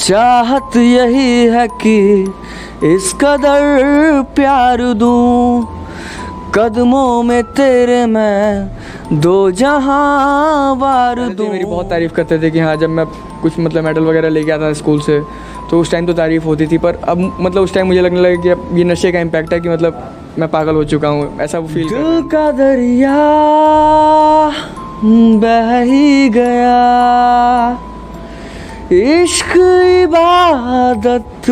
चाहत यही है कि इस कदर प्यार दूं, कदमों में तेरे मैं दो जहां वार दूं। मेरी बहुत तारीफ़ करते थे कि हाँ, जब मैं कुछ मतलब मेडल वगैरह लेके आता था स्कूल से, तो उस टाइम तो तारीफ़ होती थी, पर अब मतलब उस टाइम मुझे लगने लगा कि अब ये नशे का इम्पैक्ट है कि मतलब मैं पागल हो चुका हूँ, ऐसा वो फील। दिल का दरिया बह ही गया, इश्क इबादत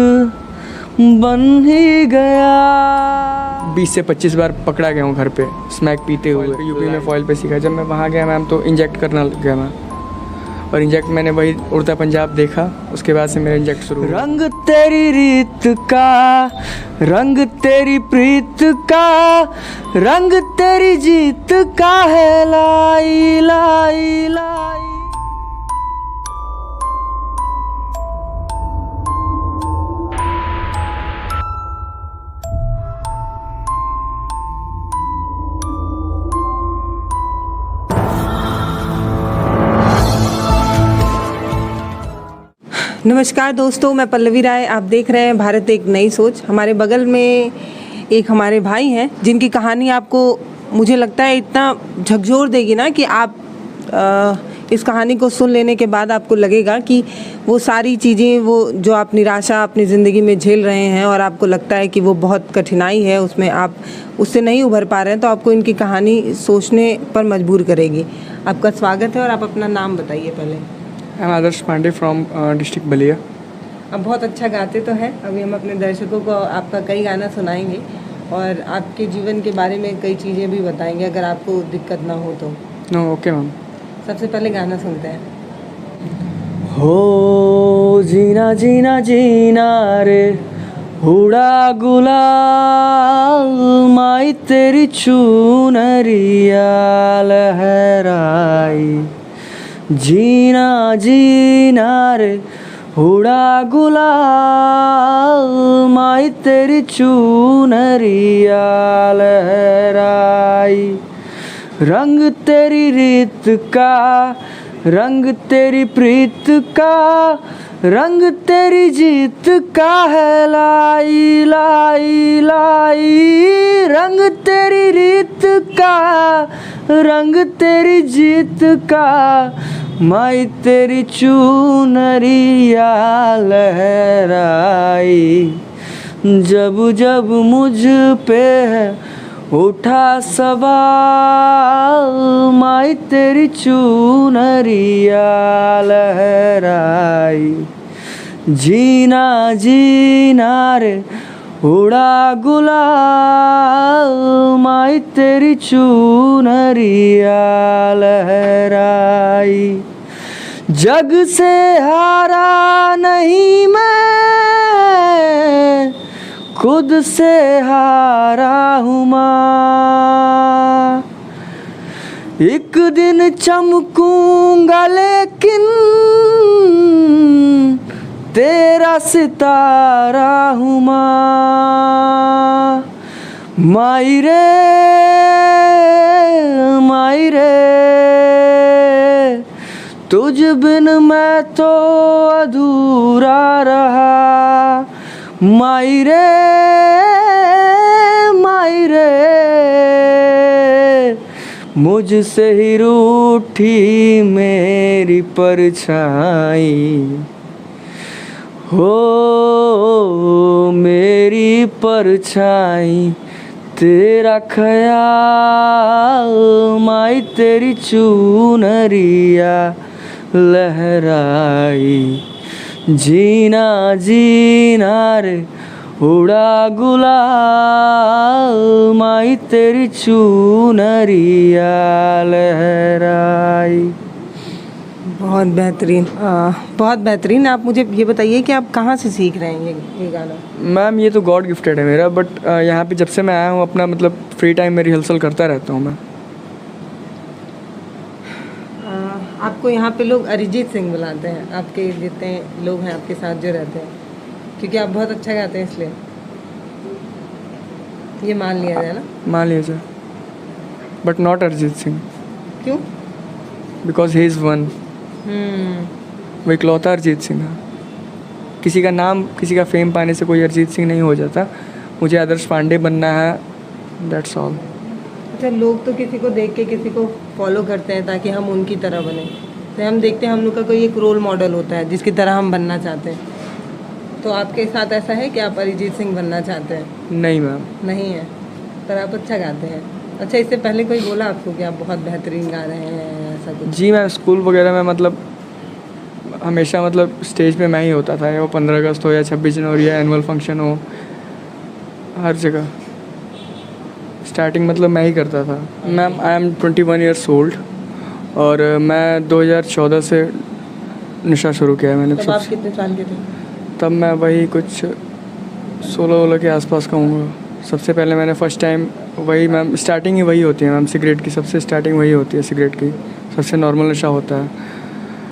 बन ही गया। 20 से 25 बार पकड़ा गया हूँ घर पे स्मैक पीते हुए। यूपी में फॉइल पे सीखा। जब मैं वहाँ गया मैम तो इंजेक्ट करना लग गया मैं, और इंजेक्ट मैंने वही उड़ता पंजाब देखा, उसके बाद से मेरा इंजेक्ट शुरू। रंग तेरी रीत का, रंग तेरी प्रीत का, रंग तेरी जीत का है लाई लाई लाई। नमस्कार दोस्तों, मैं पल्लवी राय। आप देख रहे हैं भारत एक नई सोच। हमारे बगल में एक हमारे भाई हैं जिनकी कहानी आपको, मुझे लगता है, इतना झकझोर देगी ना कि आप इस कहानी को सुन लेने के बाद आपको लगेगा कि वो सारी चीज़ें, वो जो आप निराशा अपनी ज़िंदगी में झेल रहे हैं और आपको लगता है कि वो बहुत कठिनाई है, उसमें आप उससे नहीं उभर पा रहे हैं, तो आपको इनकी कहानी सोचने पर मजबूर करेगी। आपका स्वागत है और आप अपना नाम बताइए पहले। I am Adarsh Pandey from district Ballia. आप बहुत अच्छा गाते तो हैं। अभी हम अपने दर्शकों को आपका कई गाना सुनाएंगे और आपके जीवन के बारे में कई चीज़ें भी बताएंगे, अगर आपको दिक्कत ना हो तो। No, okay ma'am. सबसे पहले गाना सुनते हैं। हो जीना जीना जीना रे हुड़ा गुलाल, माई तेरी चुनरिया लहराई। जीना जीना रे हुड़ा गुलाल, माई तेरी चुनरिया लहराई। रंग तेरी रीत का, रंग तेरी प्रीत का, रंग तेरी जीत का है लाई लाई लाई। रंग तेरी रीत का, रंग तेरी जीत का, माई तेरी चुनरिया लहराई। जब जब मुझ पे है उठा सवाल, माई तेरी चुनरिया लहराई। जीना जीना रे उड़ा गुलाल, माई तेरी चुनरिया लहराई। जग से हारा नहीं मैं, खुद से हारा हूँ माँ। एक दिन चमकूंगा लेकिन तेरा सितारा हूँ माँ। माई रे माई रे, तुझ बिन मैं तो अधूरा रहा। माई रे माई रे, मुझसे ही रूठी मेरी परछाई। हो मेरी परछाई तेरा ख्याल, माई तेरी चुनरिया लहराई। जीना जीना रे उड़ा गुलाल, माई तेरी चुनरिया लहराई। बहुत बेहतरीन, बहुत बेहतरीन। आप मुझे ये बताइए कि आप कहाँ से सीख रहे हैं ये गाना? मैम ये तो गॉड गिफ्टेड है मेरा, बट यहाँ पे जब से मैं आया हूँ अपना मतलब फ्री टाइम में रिहर्सल करता रहता हूँ मैं। आपको यहाँ पे लोग अरिजीत सिंह बुलाते हैं, आपके जितने लोग हैं आपके साथ जो रहते हैं, क्योंकि आप बहुत अच्छा गाते हैं, इसलिए ये मान लिया जाए ना? मान लिया जाए, बट नॉट अरिजीत सिंह। क्यों? Because he is one. वो इकलौता अरिजीत सिंह है। किसी का नाम, किसी का फेम पाने से कोई अरिजीत सिंह नहीं हो जाता। मुझे आदर्श पांडे बनना है, दैट्स ऑल। अच्छा, लोग तो किसी को देख के किसी को फॉलो करते हैं ताकि हम उनकी तरह बने, तो हम देखते हैं हम लोग का कोई एक रोल मॉडल होता है जिसकी तरह हम बनना चाहते हैं। तो आपके साथ ऐसा है कि आप अरिजीत सिंह बनना चाहते हैं? नहीं मैम। नहीं है, पर आप अच्छा गाते हैं। अच्छा, इससे पहले कोई बोला आपको कि आप बहुत बेहतरीन गा रहे हैं, ऐसा कुछ? जी, मैं स्कूल वगैरह में मतलब हमेशा मतलब स्टेज पे मैं ही होता था, या वो 15 अगस्त हो या 26 जनवरी या एनुअल फंक्शन हो, हर जगह स्टार्टिंग मतलब मैं ही करता था। Ma'am, I am 21 years old और मैं 2014 से नशा शुरू किया है मैंने। तब आप कितने साल के थे? तब मैं वही कुछ 16 के आसपास कहूँगा। सबसे पहले मैंने फर्स्ट टाइम वही, मैम स्टार्टिंग ही वही होती है मैम, सिगरेट की सबसे स्टार्टिंग वही होती है, सिगरेट की सबसे नॉर्मल नशा होता है।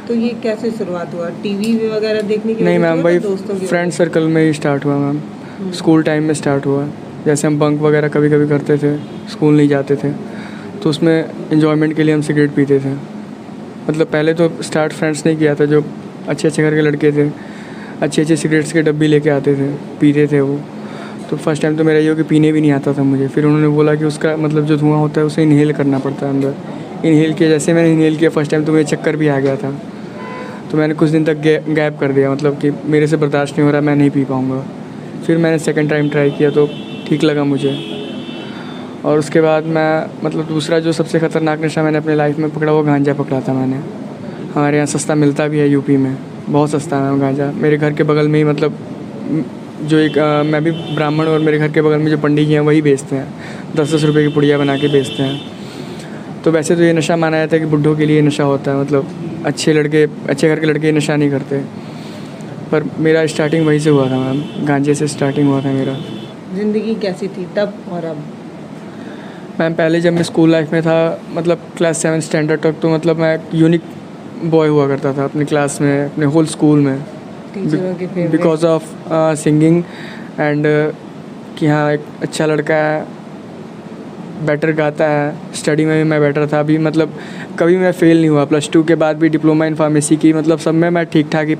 तो ये कैसे शुरुआत हुआ? टीवी वगैरह देखने की? नहीं मैम, वही दोस्तों की फ्रेंड सर्कल में ही स्टार्ट हुआ मैम। स्कूल टाइम में स्टार्ट हुआ। जैसे हम बंक वगैरह कभी कभी करते थे, स्कूल नहीं जाते थे, तो उसमें इन्जॉयमेंट के लिए हम सिगरेट पीते थे। मतलब पहले तो स्टार्ट फ्रेंड्स ने किया था, जो अच्छे अच्छे घर के लड़के थे, अच्छे अच्छे सिगरेट्स के डब्बी लेके आते थे, पीते थे वो। तो फर्स्ट टाइम तो मेरा ये हो कि पीने भी नहीं आता था मुझे। फिर उन्होंने बोला कि उसका मतलब जो धुआं होता है उसे इनहेल करना पड़ता है अंदर। इनहेल किया, जैसे मैंने इनहेल किया फर्स्ट टाइम तो मुझे चक्कर भी आ गया था। तो मैंने कुछ दिन तक गैप कर दिया, मतलब कि मेरे से बर्दाश्त नहीं हो रहा, मैं नहीं पी पाऊँगा। फिर मैंने सेकंड टाइम ट्राई किया तो ठीक लगा मुझे। और उसके बाद मैं मतलब दूसरा जो सबसे ख़तरनाक नशा मैंने अपने लाइफ में पकड़ा वो गांजा पकड़ा था मैंने। हमारे यहाँ सस्ता मिलता भी है, यूपी में बहुत सस्ता है गांजा। मेरे घर के बगल में ही मतलब जो एक मैं भी ब्राह्मण, और मेरे घर के बगल में जो पंडित जी हैं वही बेचते हैं, 10-10 रुपये की पुड़िया बना के बेचते हैं। तो वैसे तो ये नशा माना जाता है कि बुड्ढों के लिए नशा होता है, मतलब अच्छे लड़के, अच्छे घर के लड़के नशा नहीं करते। पर मेरा स्टार्टिंग वहीं से हुआ था मैम, गांजे से स्टार्टिंग हुआ था मेरा। ज़िंदगी कैसी थी तब और अब? मैम पहले जब मैं स्कूल लाइफ में था, मतलब क्लास 7 स्टैंडर्ड तक, तो मतलब मैं यूनिक बॉय हुआ करता था अपनी क्लास में, अपने होल स्कूल में, टीचरों के favourite? Because of singing and कि हाँ एक अच्छा लड़का है, बेटर गाता है। स्टडी में भी मैं बेटर था। अभी मतलब कभी मैं फ़ेल नहीं हुआ। +2 के बाद भी डिप्लोमा इन फार्मेसी की, मतलब सब में मैं ठीक ठाक ही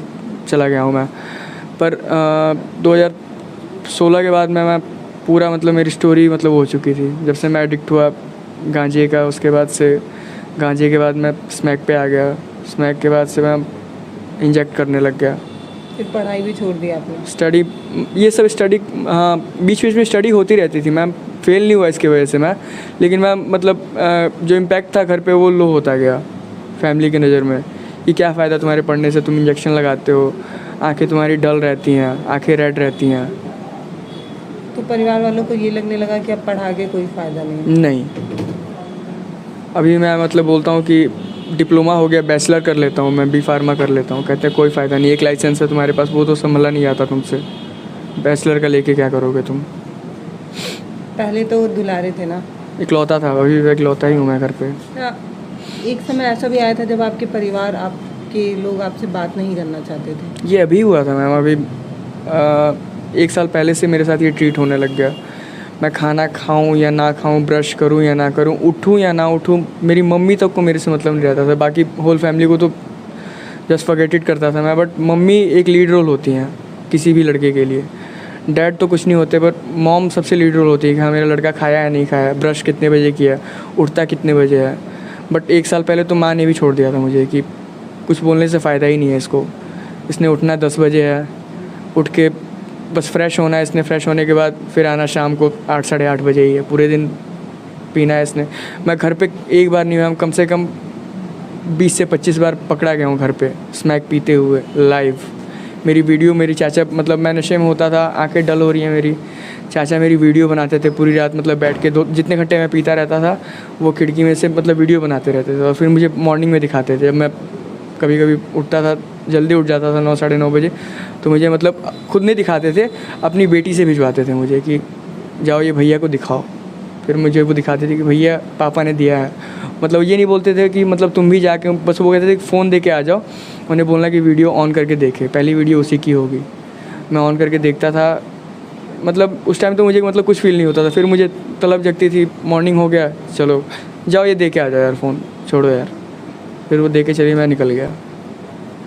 चला गया हूँ मैं। पर 2016 के बाद मैं पूरा मतलब मेरी स्टोरी मतलब हो चुकी थी। जब से मैं एडिक्ट हुआ गांजे का, उसके बाद से गांजे के बाद मैं स्मैक पे आ गया, स्मैक के बाद से मैं इंजेक्ट करने लग गया। फिर पढ़ाई भी छोड़ दी आपने? स्टडी, ये सब स्टडी, हाँ बीच बीच में स्टडी होती रहती थी मैम। फेल नहीं हुआ इसकी वजह से मैं, लेकिन मैं मतलब जो इम्पैक्ट था घर पे वो लो होता गया फैमिली की नज़र में कि क्या फ़ायदा तुम्हारे पढ़ने से, तुम इंजेक्शन लगाते हो, आंखें तुम्हारी डल रहती हैं, आंखें रेड रहती हैं। तो परिवार वालों को ये लगने लगा कि अब पढ़ा के कोई फ़ायदा नहीं? अभी मैं मतलब बोलता हूँ कि डिप्लोमा हो गया, बैचलर कर लेता हूँ मैं, B.Pharma कर लेता हूँ। कहते हैं कोई फ़ायदा नहीं, एक लाइसेंस है तुम्हारे पास, वो तो संभला नहीं आता तुमसे, बैचलर का लेके क्या करोगे तुम। पहले तो दुलारे थे ना? इकलौता था, अभी इकलौता ही हूँ मैं घर पे। एक समय ऐसा भी आया था जब आपके परिवार, आपके लोग आपसे बात नहीं करना चाहते थे? ये अभी हुआ था मैम, अभी 1 साल पहले से मेरे साथ ये ट्रीट होने लग गया। मैं खाना खाऊं या ना खाऊं, ब्रश करूं या ना करूं, उठूं या ना उठूं, मेरी मम्मी तक को मेरे से मतलब नहीं रहता था। बाकी होल फैमिली को तो जस्ट फॉरगेट इट करता था मैं, बट मम्मी एक लीड रोल होती हैं किसी भी लड़के के लिए। डैड तो कुछ नहीं होते, बट मॉम सबसे लीड रोल होती है कि हाँ मेरा लड़का खाया है नहीं खाया, ब्रश कितने बजे किया, उठता कितने बजे है। बट 1 साल पहले तो माँ ने भी छोड़ दिया था मुझे कि कुछ बोलने से फ़ायदा ही नहीं है इसको, इसने उठना 10 बजे है, उठ के बस फ्रेश होना है इसने, फ्रेश होने के बाद फिर आना शाम को 8-8:30 बजे ही है, पूरे दिन पीना है इसने। मैं घर पे एक बार नहीं हुआ, कम से कम 20 से 25 बार पकड़ा गया हूँ घर पे स्मैक पीते हुए लाइव। मेरी वीडियो, मेरी चाचा, मतलब मैं नशे में होता था, आंखें डल हो रही हैं मेरी, चाचा मेरी वीडियो बनाते थे पूरी रात, मतलब बैठ के जितने घंटे मैं पीता रहता था वो खिड़की में से मतलब वीडियो बनाते रहते थे, और फिर मुझे मॉर्निंग में दिखाते थे। जब मैं कभी कभी उठता था, जल्दी उठ जाता था 9-9:30 बजे, तो मुझे मतलब खुद नहीं दिखाते थे, अपनी बेटी से भिजवाते थे मुझे कि जाओ ये भैया को दिखाओ। फिर मुझे वो दिखाते थे कि भैया पापा ने दिया है। मतलब ये नहीं बोलते थे कि मतलब तुम भी जाके, बस वो कहते थे कि फ़ोन दे के आ जाओ, उन्हें बोलना कि वीडियो ऑन करके देखे, पहली वीडियो उसी की होगी। मैं ऑन करके देखता था, मतलब उस टाइम तो मुझे मतलब कुछ फील नहीं होता था। फिर मुझे तलब जगती थी, मॉर्निंग हो गया, चलो जाओ ये दे के आ जाओ यार फ़ोन, छोड़ो यार। फिर वो दे के चलिए, मैं निकल गया।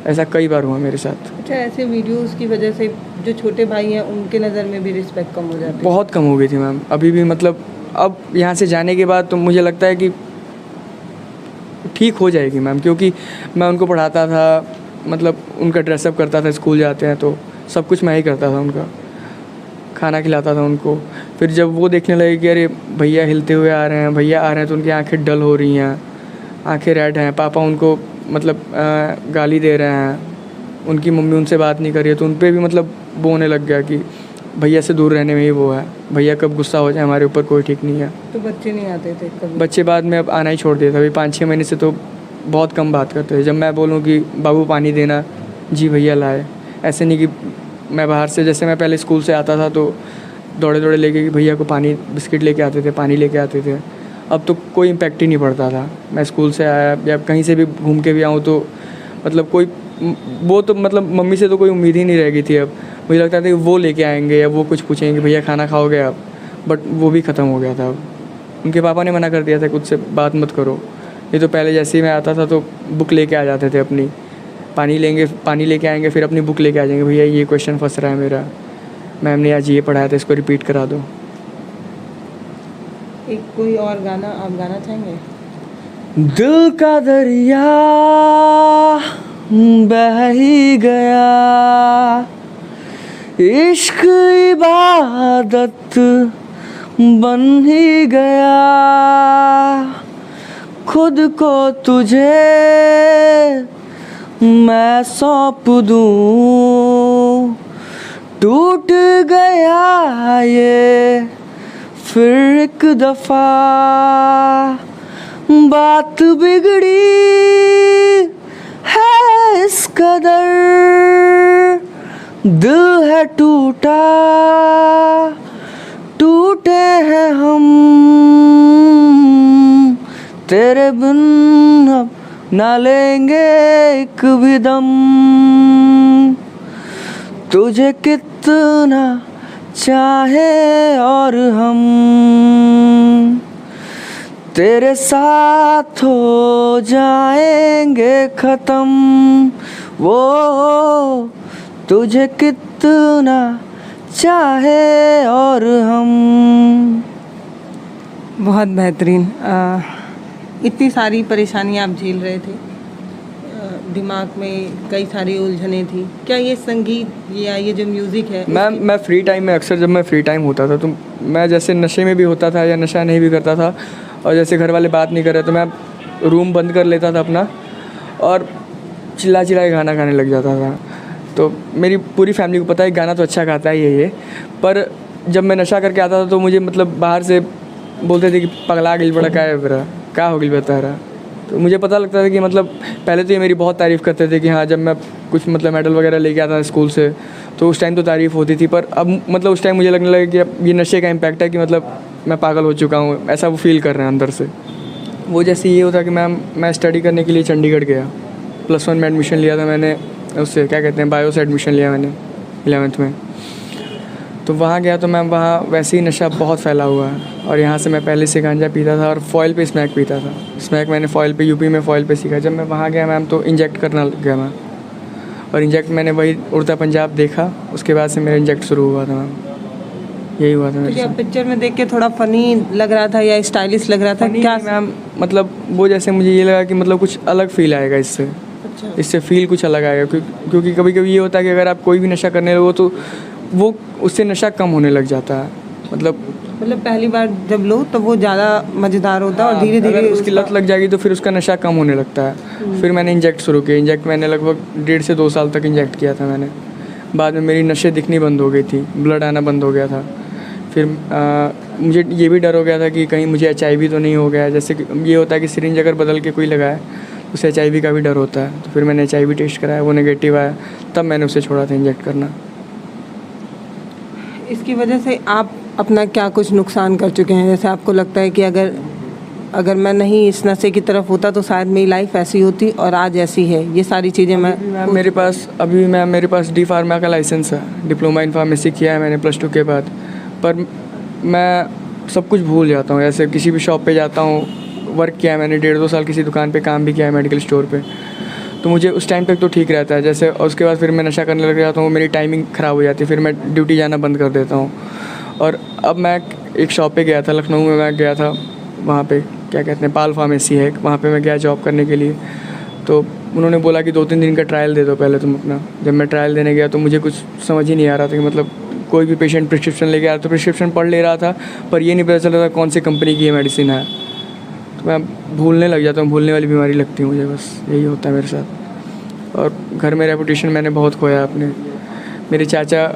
ऐसा कई बार हुआ मेरे साथ। अच्छा, ऐसे वीडियोस की वजह से जो छोटे भाई हैं उनके नज़र में भी रिस्पेक्ट कम हो जाती है? बहुत कम हो गई थी मैम। अभी भी मतलब अब यहाँ से जाने के बाद तो मुझे लगता है कि ठीक हो जाएगी मैम, क्योंकि मैं उनको पढ़ाता था, मतलब उनका ड्रेसअप करता था, स्कूल जाते हैं तो सब कुछ मैं ही करता था, उनका खाना खिलाता था उनको। फिर जब वो देखने लगे कि अरे भैया हिलते हुए आ रहे हैं, भैया आ रहे हैं, तो उनकी आंखें डल हो रही हैं, आंखें रेड हैं, पापा उनको मतलब गाली दे रहे हैं, उनकी मम्मी उनसे बात नहीं कर रही है, तो उन पर भी मतलब वो होने लग गया कि भैया से दूर रहने में ही वो है, भैया कब गुस्सा हो जाए हमारे ऊपर कोई ठीक नहीं है। तो बच्चे नहीं आते थे कभी? बच्चे बाद में अब आना ही छोड़ दिया था। अभी 5-6 महीने से तो बहुत कम बात करते थे। जब मैं बोलूँ कि बाबू पानी देना, जी भैया लाए। ऐसे नहीं कि मैं बाहर से, जैसे मैं पहले स्कूल से आता था तो दौड़े दौड़े लेके कि भैया को पानी, बिस्किट लेके आते थे, पानी लेके आते थे। अब तो कोई इम्पैक्ट ही नहीं पड़ता था। मैं स्कूल से आया या कहीं से भी घूम के भी आऊँ तो मतलब कोई वो तो मतलब मम्मी से तो कोई उम्मीद ही नहीं रह गई थी। अब मुझे लगता था कि वो लेके आएंगे या वो कुछ पूछेंगे कि भैया खाना खाओगे आप, बट वो भी ख़त्म हो गया था। अब उनके पापा ने मना कर दिया था कि उससे बात मत करो। ये तो पहले जैसे ही मैं आता था तो बुक लेके आ जाते थे अपनी, पानी लेंगे, पानी लेके आएंगे, फिर अपनी बुक लेके आ जाएंगे, भैया ये क्वेश्चन फंस रहा है मेरा, मैम ने आज ये पढ़ाया था, इसको रिपीट करा दो। एक कोई और गाना आप गाना चाहेंगे? दिल का दरिया बह ही गया, इश्क इबादत बन ही गया, खुद को तुझे मैं सौंप दूँ, टूट गया ये फिर एक दफ़ा, बात बिगड़ी है इस कदर, दिल है टूटा, टूटे हैं हम, तेरे बिन अब ना लेंगे एक भी दम, तुझे कितना चाहे और हम, तेरे साथ हो जाएंगे ख़त्म, वो तुझे कितना चाहे और हम। बहुत बेहतरीन। इतनी सारी परेशानियाँ आप झेल रहे थे, दिमाग में कई सारी उलझनें थी, क्या ये संगीत या ये जो म्यूज़िक है? मैं फ्री टाइम में अक्सर, जब मैं फ्री टाइम होता था तो मैं जैसे नशे में भी होता था या नशा नहीं भी करता था, और जैसे घर वाले बात नहीं कर रहे तो मैं रूम बंद कर लेता था अपना और चिल्ला चिल्ला के गाना गाने लग जाता था। तो मेरी पूरी फैमिली को पता है गाना तो अच्छा गाता है ये, पर जब मैं नशा करके आता था तो मुझे मतलब बाहर से बोलते थे कि पगला गिल बड़ा क्या है मेरा, क्या हो गिल बता रहा। तो मुझे पता लगता था कि मतलब पहले तो ये मेरी बहुत तारीफ़ करते थे कि हाँ, जब मैं कुछ मतलब मेडल वगैरह लेके आता था स्कूल से तो उस टाइम तो तारीफ़ होती थी, पर अब मतलब उस टाइम मुझे लगने लगा कि अब ये नशे का इम्पैक्ट है कि मतलब मैं पागल हो चुका हूँ, ऐसा वो फील कर रहे हैं अंदर से। वो जैसे ये होता कि मैं स्टडी करने के लिए चंडीगढ़ गया, +1 में एडमिशन लिया था मैंने, उससे क्या कहते हैं बायो से एडमिशन लिया मैंने 11th में। तो वहाँ गया तो मैम वहाँ वैसे ही नशा बहुत फैला हुआ है, और यहाँ से मैं पहले से गांजा पीता था और फॉइल पे स्मैक पीता था। स्मैक मैंने फॉइल पे, यूपी में फॉइल पे सीखा। जब मैं वहाँ गया मैम तो इंजेक्ट करना लग गया मैं, और इंजेक्ट मैंने वही उड़ता पंजाब देखा, उसके बाद से मेरा इंजेक्ट शुरू हुआ था मैम, यही हुआ था मेरे क्या साथ। पिक्चर में देख के थोड़ा फ़नी लग रहा था या स्टाइलिश लग रहा था? क्या मैम मतलब वो जैसे मुझे ये लगा कि मतलब कुछ अलग फील आएगा इससे, अच्छा, इससे फील कुछ अलग आएगा, क्योंकि कभी कभी ये होता है कि अगर आप कोई भी नशा करने लगो तो वो उससे नशा कम होने लग जाता है। मतलब पहली बार जब लो तो वो ज़्यादा मज़ेदार होता है और धीरे धीरे उसकी लत लग जाएगी तो फिर उसका नशा कम होने लगता है। फिर मैंने इंजेक्ट शुरू किया। इंजेक्ट मैंने लगभग 1.5 से 2 साल तक इंजेक्ट किया था मैंने। बाद में मेरी नशे दिखनी बंद हो गई थी, ब्लड आना बंद हो गया था। फिर मुझे ये भी डर हो गया था कि कहीं मुझे HIV तो नहीं हो गया। जैसे कि ये होता है कि सिरिंज अगर बदल के कोई लगाए तो उसे HIV का भी डर होता है। तो फिर मैंने HIV टेस्ट कराया, वो नेगेटिव आया, तब मैंने उसे छोड़ा था इंजेक्ट करना। इसकी वजह से आप अपना क्या कुछ नुकसान कर चुके हैं? जैसे आपको लगता है कि अगर मैं नहीं इस नशे की तरफ होता तो शायद मेरी लाइफ ऐसी होती और आज ऐसी है। ये सारी चीज़ें मेरे पास D फार्मा का लाइसेंस है, डिप्लोमा इन फार्मेसी किया है मैंने +2 के बाद। पर मैं सब कुछ भूल जाता हूँ। ऐसे किसी भी शॉप पे जाता हूँ, वर्क किया है मैंने 1.5-2 साल किसी दुकान पे काम भी किया है, मेडिकल स्टोर पे, तो मुझे उस टाइम तक तो ठीक रहता है, जैसे और उसके बाद फिर मैं नशा करने लग जाता हूँ, मेरी टाइमिंग ख़राब हो जाती है, फिर मैं ड्यूटी जाना बंद कर देता हूँ। और अब मैं एक शॉप पे गया था लखनऊ में, मैं गया था वहाँ पे क्या कहते हैं पाल फार्मेसी है, वहाँ पे मैं गया जॉब करने के लिए। तो उन्होंने बोला कि 2-3 दिन का ट्रायल दे दो पहले तुम अपना। जब मैं ट्रायल देने गया तो मुझे कुछ समझ ही नहीं आ रहा था कि मतलब कोई भी पेशेंट प्रिस्क्रिप्शन लेके आया तो प्रिस्क्रिप्शन पढ़ ले रहा था, पर ये नहीं पता चल रहा था कौन सी कंपनी की ये मेडिसिन है। तो मैं भूलने लग जाता हूँ, भूलने वाली बीमारी लगती है मुझे, बस यही होता है मेरे साथ। और घर में रेपुटेशन मैंने बहुत खोया अपने। मेरे चाचा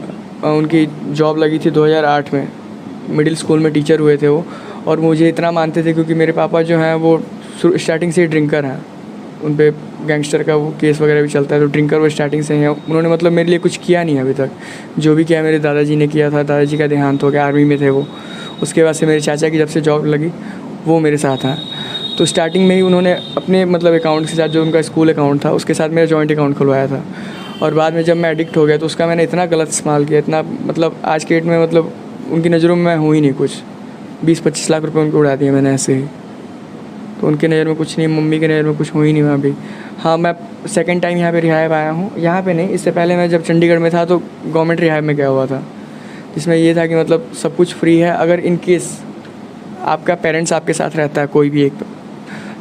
उनकी जॉब लगी थी 2008 में, मिडिल स्कूल में टीचर हुए थे वो, और मुझे इतना मानते थे क्योंकि मेरे पापा जो हैं वो स्टार्टिंग से ही ड्रिंकर हैं, उन पे गैंगस्टर का वो केस वगैरह भी चलता है, तो ड्रिंकर वो स्टार्टिंग से हैं। उन्होंने मतलब मेरे लिए कुछ किया नहीं अभी तक, जो भी किया मेरे दादाजी ने किया था। दादाजी का देहांत हो गया, आर्मी में थे वो। उसके बाद से मेरे चाचा की जब से जॉब लगी वो मेरे साथ हैं। तो स्टार्टिंग में ही उन्होंने अपने मतलब अकाउंट के साथ, जो उनका स्कूल अकाउंट था उसके साथ मेरा जॉइंट अकाउंट खुलवाया था। और बाद में जब मैं एडिक्ट हो गया तो उसका मैंने इतना गलत इस्तेमाल किया, इतना मतलब आज के डेट में मतलब उनकी नज़रों में मैं हूँ ही नहीं कुछ। 20-25 लाख रुपए उनको उड़ा दिए मैंने ऐसे ही। तो उनकी नज़र में कुछ नहीं, मम्मी की नज़र में कुछ हुई नहीं मैं अभी। हाँ, मैं सेकंड टाइम यहाँ पे रिहाइब आया हूँ। यहाँ पे नहीं, इससे पहले मैं जब चंडीगढ़ में था तो गवर्नमेंट रिहाइब में गया हुआ था, जिसमें ये था कि मतलब सब कुछ फ्री है। अगर इन केस आपका पेरेंट्स आपके साथ रहता है कोई भी एक,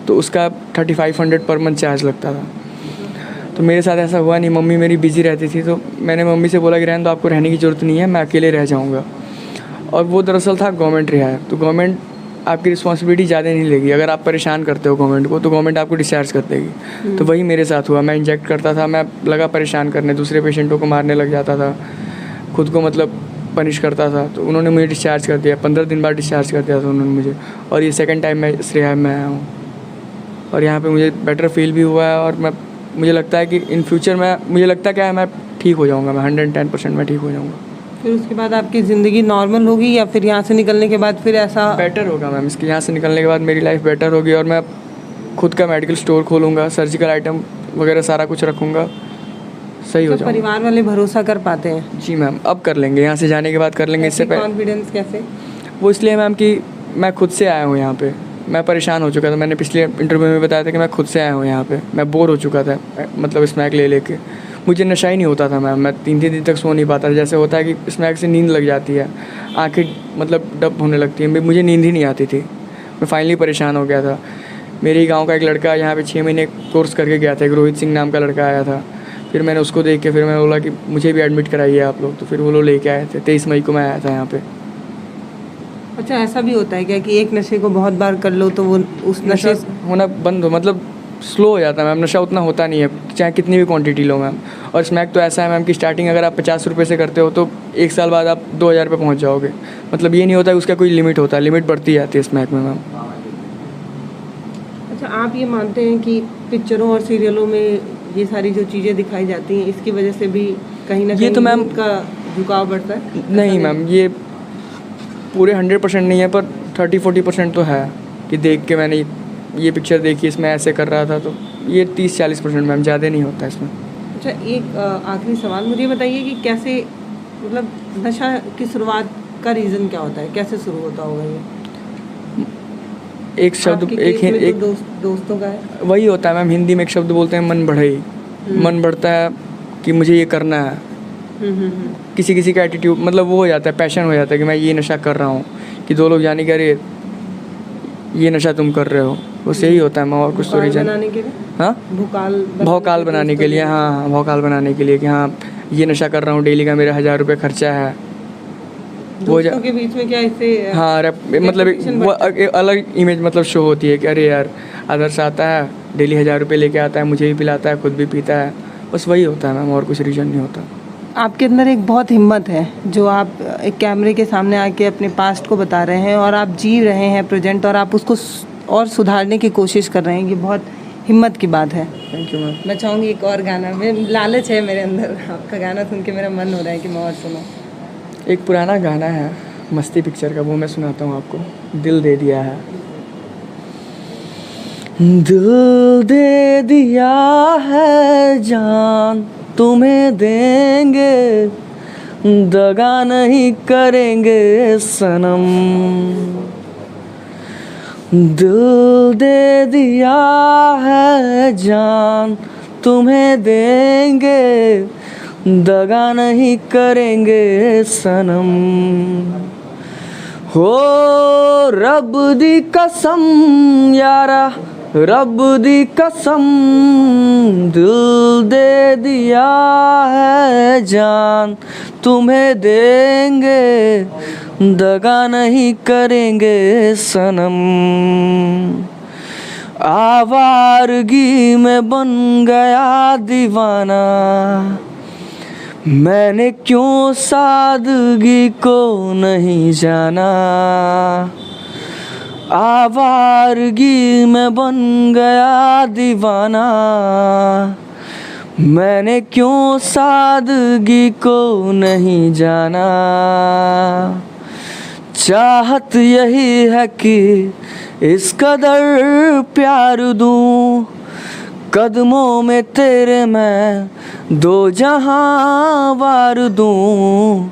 तो उसका 3500 पर मंथ चार्ज लगता था। तो मेरे साथ ऐसा हुआ नहीं, मम्मी मेरी बिज़ी रहती थी, तो मैंने मम्मी से बोला कि रहने दो, आपको रहने की ज़रूरत नहीं है, मैं अकेले रह जाऊँगा। और वो दरअसल था गवर्नमेंट रिहाइब। तो गवर्नमेंट आपकी रिस्पॉन्सिबिलिटी ज़्यादा नहीं लेगी, अगर आप परेशान करते हो गवर्नमेंट को तो गवर्नमेंट आपको डिस्चार्ज कर देगी। तो वही मेरे साथ हुआ, मैं इंजेक्ट करता था, मैं लगा परेशान करने, दूसरे पेशेंटों को मारने लग जाता था, खुद को मतलब पनिश करता था। तो उन्होंने मुझे डिस्चार्ज कर दिया, 15 दिन बाद डिस्चार्ज कर दिया था उन्होंने मुझे। और ये सेकंड टाइम मैं इस रिहाइब में आया हूँ, और यहाँ पे मुझे बेटर फील भी हुआ है। और मुझे लगता है कि इन फ्यूचर में मुझे लगता है क्या है, मैं ठीक हो जाऊँगा, मैं 110% मैं ठीक हो जाऊँगा। फिर उसके बाद आपकी ज़िंदगी नॉर्मल होगी या फिर यहाँ से निकलने के बाद फिर ऐसा? बेटर होगा मैम, इसके यहाँ से निकलने के बाद मेरी लाइफ बेटर होगी, और मैं खुद का मेडिकल स्टोर खोलूँगा, सर्जिकल आइटम वगैरह सारा कुछ रखूँगा, सही हो जाऊँगा। परिवार वाले भरोसा कर पाते हैं? जी मैम, अब कर लेंगे, यहाँ से जाने के बाद कर लेंगे। इससे पहले कॉन्फिडेंस कैसे? वो इसलिए मैम कि मैं खुद से आया हूँ यहाँ पे, मैं परेशान हो चुका था। मैंने पिछले इंटरव्यू में बताया था कि मैं खुद से आया हूँ यहाँ पे, मैं बोर हो चुका था मतलब स्मैक ले लेके। मुझे नशा ही नहीं होता था मैम, मैं 3-3 दिन तक सो नहीं पाता था। जैसे होता है कि स्मैक से नींद लग जाती है, आंखें मतलब डब होने लगती हैं, मुझे नींद ही नहीं आती थी। मैं फाइनली परेशान हो गया था। मेरे ही गाँव का एक लड़का यहाँ पे 6 महीने कोर्स करके गया था, एक रोहित सिंह नाम का लड़का आया था। फिर मैंने उसको देख के फिर मैं बोला कि मुझे भी एडमिट कराइए आप लोग, तो फिर वो लोग लेके आए थे। 23 मई को मैं आया था यहाँ पे। अच्छा, ऐसा भी होता है क्या कि एक नशे को बहुत बार कर लो तो वो उस नशे होना बंद हो, मतलब स्लो हो जाता है मैम, नशा उतना होता नहीं है चाहे कितनी भी क्वांटिटी लो मैम। और स्मैक तो ऐसा है मैम कि स्टार्टिंग अगर आप 50 रुपये से करते हो तो 1 साल बाद आप 2000 रुपये पहुँच जाओगे। मतलब ये नहीं होता है उसका कोई लिमिट होता है, लिमिट बढ़ती जाती है स्मैक में मैम। अच्छा, आप ये मानते हैं कि पिक्चरों और सीरियलों में ये सारी जो चीज़ें दिखाई जाती हैं इसकी वजह से भी कहीं ना कहीं ये तो मैम का झुकाव बढ़ता है? नहीं मैम, ये पूरे 100% नहीं है, पर 30-40% तो है कि देख के मैंने ये पिक्चर देखी, इसमें ऐसे कर रहा था, तो ये 30-40% मैम, ज़्यादा नहीं होता इसमें। अच्छा, एक आखिरी सवाल मुझे बताइए कि कैसे मतलब नशा की शुरुआत का रीज़न क्या होता है, कैसे शुरू होता होगा ये? एक शब्द एक दोस्तों का है, वही होता है मैम, हिंदी में एक शब्द बोलते हैं मन बढ़ई। मन बढ़ता है कि मुझे ये करना है। किसी किसी का एटीट्यूड मतलब वो हो जाता है, पैशन हो जाता है कि मैं ये नशा कर रहा हूँ, कि 2 लोग जाने कि अरे ये नशा तुम कर रहे हो, बस यही होता है मैम, और कुछ तो रीजन। हाँ, भौकाल बनाने के लिए। हाँ, भौकाल बनाने के लिए कि हाँ ये नशा कर रहा हूँ, डेली का मेरा 1000 रुपये खर्चा है। दोस्तों के बीच में क्या इससे हाँ मतलब वो अलग इमेज मतलब शो होती है कि अरे यार आदर्श आता है, डेली 1000 रुपये लेके आता है, मुझे भी पिलाता है, खुद भी पीता है, बस वही होता है मैम, और कुछ रीज़न नहीं होता। आपके अंदर एक बहुत हिम्मत है जो आप एक कैमरे के सामने आके अपने पास्ट को बता रहे हैं और आप जी रहे हैं प्रेजेंट, और आप उसको और सुधारने की कोशिश कर रहे हैं। ये बहुत हिम्मत की बात है। Thank you ma'am. मैं चाहूँगी एक और गाना, मैं लालच है मेरे अंदर, आपका गाना सुन के मेरा मन हो रहा है कि मैं और सुनूँ। एक पुराना गाना है मस्ती पिक्चर का, वो मैं सुनाता हूँ आपको। दिल दे दिया है। दिल दे दिया है जान तुम्हें देंगे, दगा नहीं करेंगे सनम। दिल दे दिया है जान तुम्हें देंगे, दगा नहीं करेंगे सनम। हो रब दी कसम यारा, रब दी कसम, दिल दे दिया है जान, तुम्हें देंगे, दगा नहीं करेंगे सनम। आवारगी में बन गया दीवाना, मैंने क्यों सादगी को नहीं जाना। आवारगी में बन गया दीवाना, मैंने क्यों सादगी को नहीं जाना। चाहत यही है कि इस कदर प्यार दूं, कदमों में तेरे मैं दो जहां वार दूं।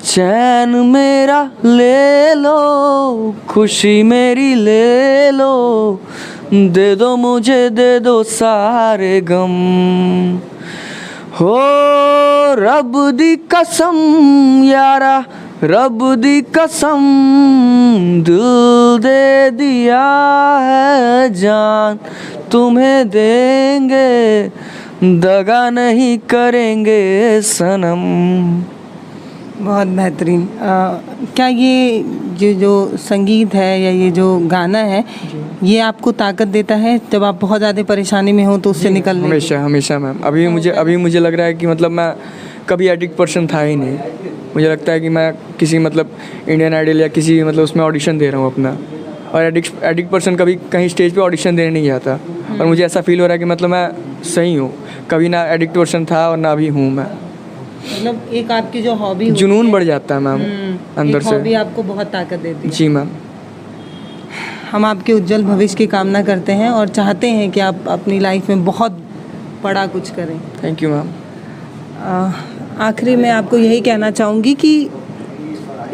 चैन मेरा ले लो, खुशी मेरी ले लो, दे दो मुझे, दे दो सारे गम। हो रब दी कसम यारा, रब दी कसम, दिल दे दिया है जान, तुम्हें देंगे, दगा नहीं करेंगे सनम। बहुत बेहतरीन। क्या ये जो संगीत है या ये जो गाना है, ये आपको ताकत देता है जब आप बहुत ज़्यादा परेशानी में हो तो उससे निकलने की? हमेशा हमेशा मैम। अभी मुझे लग रहा है कि मतलब मैं कभी एडिक्ट पर्सन था ही नहीं। मुझे लगता है कि मैं किसी मतलब इंडियन आइडल या किसी मतलब उसमें ऑडिशन दे रहा हूँ अपना, और एडिक्ट पर्सन कभी कहीं स्टेज पे ऑडिशन देने नहीं गया था। और मुझे ऐसा फील हो रहा है कि मतलब मैं सही हूँ, कभी ना एडिक्ट पर्सन था और ना अभी हूँ मैं। मतलब एक आपकी जो हॉबी, जुनून बढ़ जाता है मैम अंदर से। हॉबी आपको बहुत ताकत देती है। जी मैम। हम आपके उज्जवल भविष्य की कामना करते हैं और चाहते हैं कि आप अपनी लाइफ में बहुत बड़ा कुछ करें। Thank you ma'am. आखिरी में आपको यही कहना चाहूँगी कि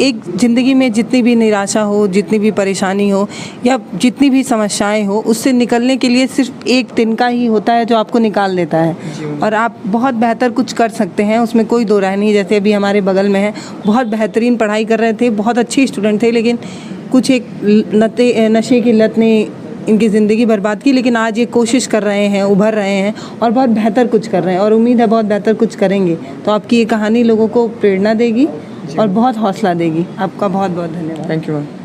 एक ज़िंदगी में जितनी भी निराशा हो, जितनी भी परेशानी हो या जितनी भी समस्याएं हो, उससे निकलने के लिए सिर्फ एक तिनका ही होता है जो आपको निकाल देता है। और आप बहुत बेहतर कुछ कर सकते हैं, उसमें कोई दो राय नहीं। जैसे अभी हमारे बगल में है, बहुत बेहतरीन पढ़ाई कर रहे थे, बहुत अच्छे स्टूडेंट थे, लेकिन कुछ एक नशे की लत ने इनकी ज़िंदगी बर्बाद की। लेकिन आज ये कोशिश कर रहे हैं, उभर रहे हैं और बहुत बेहतर कुछ कर रहे हैं, और उम्मीद है बहुत बेहतर कुछ करेंगे। तो आपकी ये कहानी लोगों को प्रेरणा देगी और बहुत हौसला देगी। आपका बहुत बहुत धन्यवाद। Thank you ma'am.